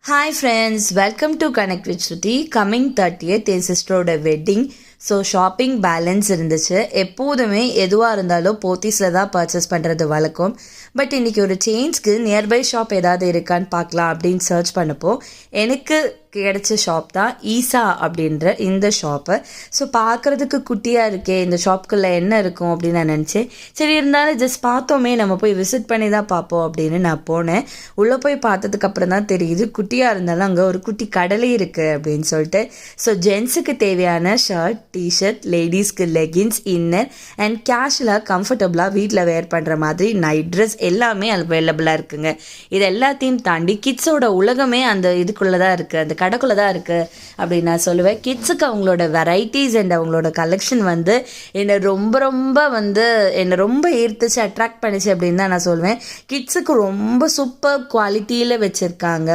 Hi friends, welcome to Connect with Shruti. Coming 30th என் சிஸ்டரோட wedding. So shopping balance இருந்துச்சு. எப்போதுமே எதுவாக இருந்தாலும் போத்தீஸில் தான் பர்ச்சேஸ் பண்ணுறது வழக்கம். பட் இன்றைக்கி ஒரு சேஞ்ச்க்கு நியர்பை ஷாப் ஏதாவது இருக்கான்னு பார்க்கலாம் அப்படின்னு சர்ச் பண்ணப்போ எனக்கு கிடைச்ச ஷாப் தான் ஈசா அப்படின்ற இந்த ஷாப்பு. ஸோ பார்க்குறதுக்கு குட்டியாக இருக்கே, இந்த ஷாப்புக்குள்ளே என்ன இருக்கும் அப்படின்னு நான் நினச்சேன். சரி இருந்தாலும் ஜஸ்ட் பார்த்தோமே, நம்ம போய் விசிட் பண்ணி தான் பார்ப்போம் அப்படின்னு நான் போனேன். உள்ளே போய் பார்த்ததுக்கப்புறம் தான் தெரியுது குட்டியாக இருந்தாலும் அங்கே ஒரு குட்டி கடலே இருக்குது அப்படின்னு சொல்லிட்டு. ஸோ ஜென்ஸுக்கு தேவையான ஷர்ட், டிஷர்ட், லேடிஸ்க்கு லெகின்ஸ், இன்னர் அண்ட் கேஷுவலாக கம்ஃபர்டபுளாக வீட்டில் வேர் பண்ணுற மாதிரி நைட் ட்ரெஸ் எல்லாமே அவைலபிளாக இருக்குங்க. இது எல்லாத்தையும் தாண்டி கிட்ஸோட உலகமே அந்த இதுக்குள்ளே தான் இருக்குது, அந்த கடைக்குள்ளே தான் இருக்குது அப்படின்னு நான் சொல்லுவேன். கிட்ஸுக்கு அவங்களோட வெரைட்டிஸ் அண்ட் அவங்களோட கலெக்ஷன் என்னை ரொம்ப ஈர்த்துச்சு, அட்ராக்ட் பண்ணிச்சு அப்படின்னு தான் நான் சொல்லுவேன். கிட்ஸுக்கு ரொம்ப சூப்பர் குவாலிட்டியில் வச்சுருக்காங்க.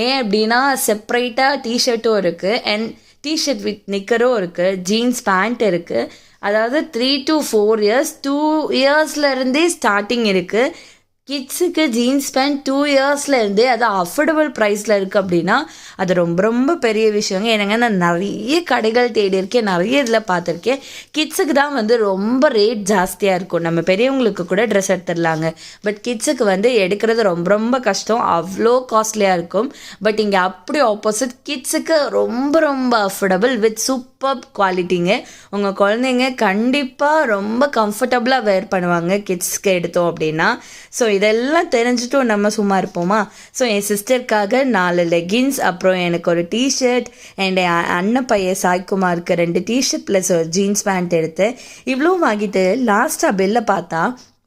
ஏன் அப்படின்னா செப்பரேட்டாக டிஷர்ட்டும் இருக்குது அண்ட் டிஷர்ட் வித் நிக்கரும் இருக்குது, ஜீன்ஸ் பேண்ட் இருக்குது. அதாவது 3 to 4 years 2 இயர்ஸ்லேருந்தே ஸ்டார்டிங் இருக்குது. கிட்ஸுக்கு ஜீன்ஸ் பேண்ட் 2 இயர்ஸ்லேருந்தே அது அஃபோர்டபுள் ப்ரைஸில் இருக்குது அப்படின்னா அது ரொம்ப ரொம்ப பெரிய விஷயங்க. ஏன்னாங்க நான் நிறைய கடைகள் தேடி இருக்கேன், நிறைய இதில் பார்த்துருக்கேன். கிட்ஸுக்கு தான் ரொம்ப ரேட் ஜாஸ்தியாக இருக்கும். நம்ம பெரியவங்களுக்கு கூட ட்ரெஸ் எடுத்துடலாங்க, பட் கிட்ஸுக்கு எடுக்கிறது ரொம்ப ரொம்ப கஷ்டம், அவ்வளோ காஸ்ட்லியாக இருக்கும். பட் இங்கே அப்படி ஆப்போசிட், கிட்ஸுக்கு ரொம்ப ரொம்ப அஃபோர்டபுள் வித் சூப்பர் குவாலிட்டிங்க. உங்கள் குழந்தைங்க கண்டிப்பாக ரொம்ப கம்ஃபர்டபுளாக வேர் பண்ணுவாங்க கிட்ஸ்க்கு எடுத்தோம் அப்படின்னா. ஸோ இதெல்லாம் தெரிஞ்சுட்டும் நம்ம சும்மா இருப்போமா? ஸோ என் சிஸ்டருக்காக 4 லெகின்ஸ், அப்புறம் எனக்கு ஒரு டிஷர்ட் அண்ட் என் அண்ணன் பையன் சாய்குமாருக்கு 2 டிஷர்ட் ப்ளஸ் ஒரு ஜீன்ஸ் பேண்ட் எடுத்தேன். இவ்வளோ வாங்கிட்டு லாஸ்ட்டாக பில்லை பார்த்தா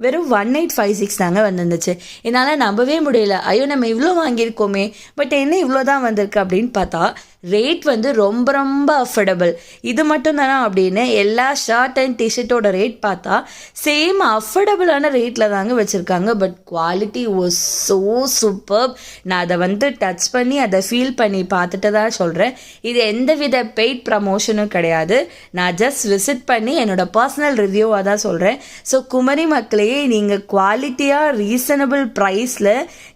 வெறும் 1856 தாங்க வந்துருந்துச்சு. என்னால் நம்பவே முடியல. ஐயோ நம்ம இவ்வளோ வாங்கியிருக்கோமே, பட் என்ன இவ்வளோ தான் வந்திருக்கு அப்படின்னு பார்த்தா ரேட் ரொம்ப ரொம்ப அஃபோர்டபுள். இது மட்டும் தானே அப்படின்னு எல்லா ஷர்ட் அண்ட் டிஷர்ட்டோட ரேட் பார்த்தா சேம் அஃபோர்டபுளான ரேட்டில் தாங்க வச்சுருக்காங்க. But quality was so super. நான் அதை டச் பண்ணி அதை ஃபீல் பண்ணி பார்த்துட்டு தான் சொல்கிறேன். இது எந்தவித பெய்ட் ப்ரமோஷனும் கிடையாது. நான் ஜஸ்ட் விசிட் பண்ணி என்னோடய பர்சனல் ரிவ்யூவாக தான் சொல்கிறேன். ஸோ குமரி மக்களே, நீங்கள் குவாலிட்டியாக ரீசனபிள் ப்ரைஸில்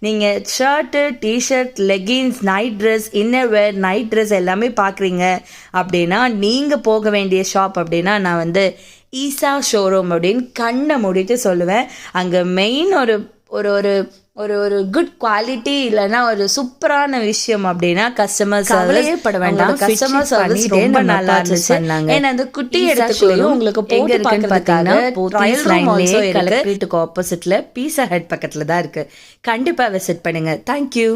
நீங்கள் shirt, T-shirt, leggings, night dress, inner wear, night dress எல்லாமே பார்க்குறீங்க அப்படின்னா நீங்கள் போக வேண்டிய ஷாப் அப்படின்னா நான் ஈசா ஷோரூம் அப்படின்னு கண்ணை மூடிட்டு சொல்லுவேன். அங்கே மெயின் ஒரு ஒரு ஒரு ஒரு குட் குவாலிட்டி இல்லைன்னா ஒரு சூப்பரான விஷயம் அப்படின்னா கஸ்டமர் சர்வீஸ் பட வேண்டாம். கஸ்டமர் சர்வீஸ் ரொம்ப நல்லா இருந்துச்சு. ஏன்னா அந்த குட்டி இடத்துக்குள்ளேயும் உங்களுக்கு போட்டு பார்க்கறதுக்காக கலெக்டரேட்டுக்கு ஆப்போசிட்ல பீஸா ஹட் பக்கத்துல தான் இருக்கு. கண்டிப்பா விசிட் பண்ணுங்க. தேங்க்யூ.